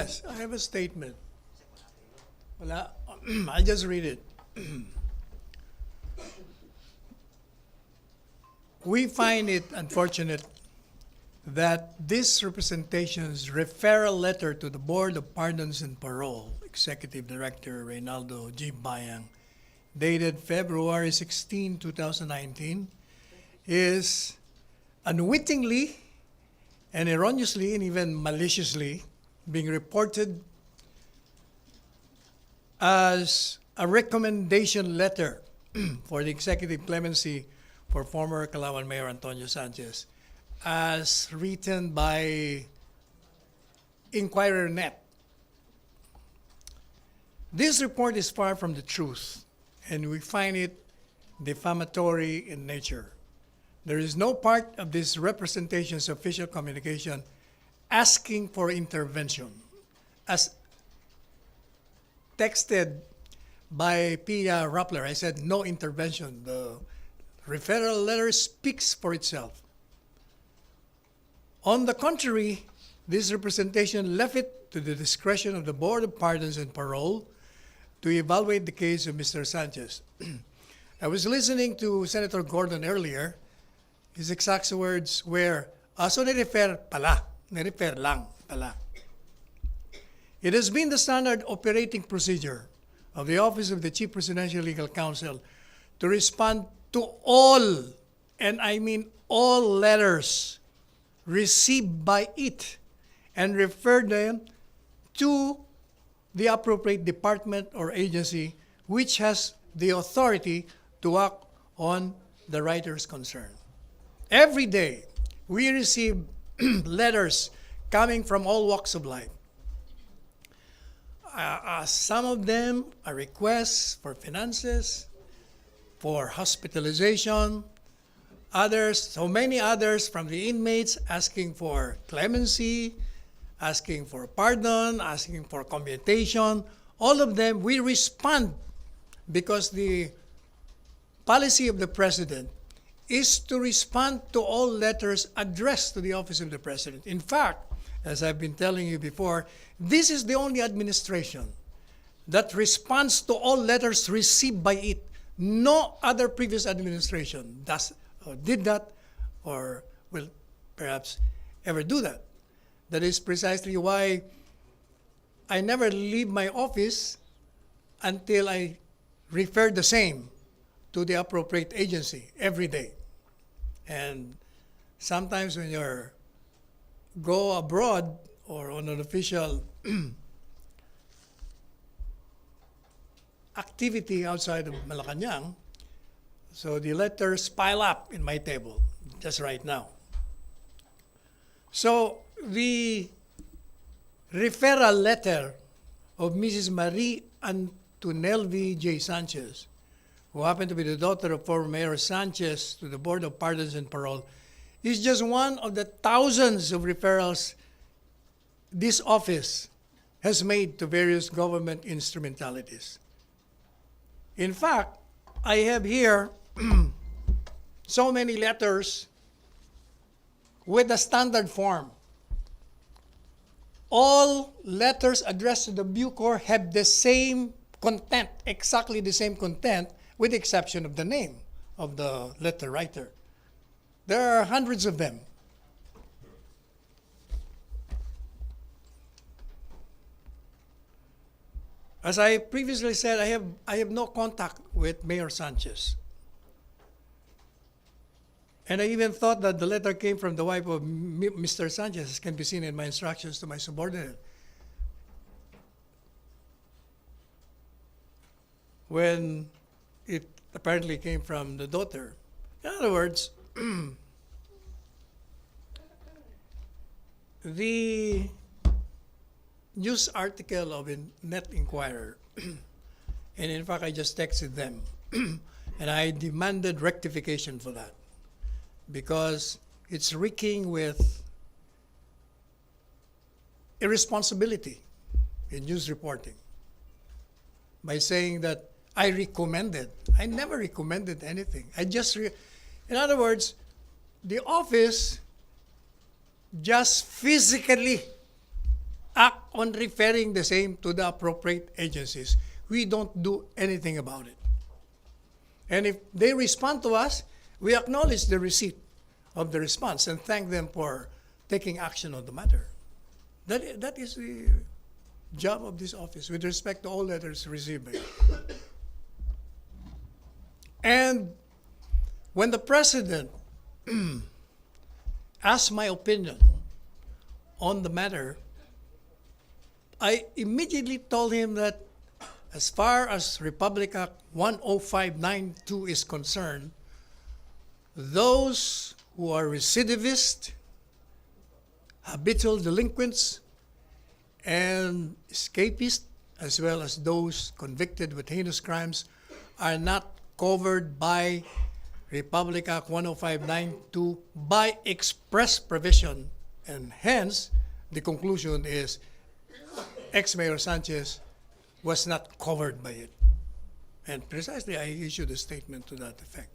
Yes, I have a statement. Wala. I'll just read it. We find it unfortunate that this representation's referral letter to the Board of Pardons and Parole, Executive Director Reynaldo G. Bayang, dated February 16, 2019, is unwittingly and erroneously and even maliciously being reported as a recommendation letter for the executive clemency for former Calauan Mayor Antonio Sanchez, as written by Inquirer Net. This report is far from the truth, and we find it defamatory in nature. There is no part of this representation's official communication asking for intervention. As texted by Pia Rappler, I said no intervention. The referral letter speaks for itself. On the contrary, this representation left it to the discretion of the Board of Pardons and Parole to evaluate the case of Mr. Sanchez. I was listening to Senator Gordon earlier. His exact words were, so nirefer pala, nirefer lang pala. It has been the standard operating procedure of the Office of the Chief Presidential Legal Counsel to respond to all, and I mean all letters received by it and refer them to the appropriate department or agency which has the authority to act on the writer's concern. Every day, we receive letters coming from all walks of life. Some of them are requests for finances, for hospitalization, others, so many others from the inmates asking for clemency, asking for pardon, asking for commutation. All of them, we respond because the policy of the President is to respond to all letters addressed to the Office of the President. In fact, as I've been telling you before, this is the only administration that responds to all letters received by it. No other previous administration did that or will perhaps ever do that. That is precisely why I never leave my office until I refer the same to the appropriate agency every day. And sometimes when you go abroad or on an official activity outside of Malacanang, so the letters pile up in my table just right now. So the referral letter of Mrs. Marie Antonelvi J. Sanchez, who happened to be the daughter of former Mayor Sanchez, to the Board of Pardons and Parole, is just one of the thousands of referrals this office has made to various government instrumentalities. In fact, I have here so many letters with a standard form. All letters addressed to the Bucor have the same content, exactly the same content, with the exception of the name of the letter writer. There are hundreds of them. As I previously said, I have no contact with Mayor Sanchez. And I even thought that the letter came from the wife of Mr. Sanchez, as can be seen in my instructions to my subordinate. When it apparently came from the daughter. In other words, the news article of a Net Inquirer, and in fact I just texted them, and I demanded rectification for that because it's reeking with irresponsibility in news reporting by saying that I recommended. I never recommended anything. In other words, the office just physically act on referring the same to the appropriate agencies. We don't do anything about it. And if they respond to us, we acknowledge the receipt of the response and thank them for taking action on the matter. That is the job of this office with respect to all letters received by it. And when the president asked my opinion on the matter, I immediately told him that as far as Republic Act 10592 is concerned, those who are recidivists, habitual delinquents, and escapists, as well as those convicted with heinous crimes, are not covered by Republic Act 10592 by express provision. And hence, the conclusion is ex-Mayor Sanchez was not covered by it. And precisely, I issued a statement to that effect.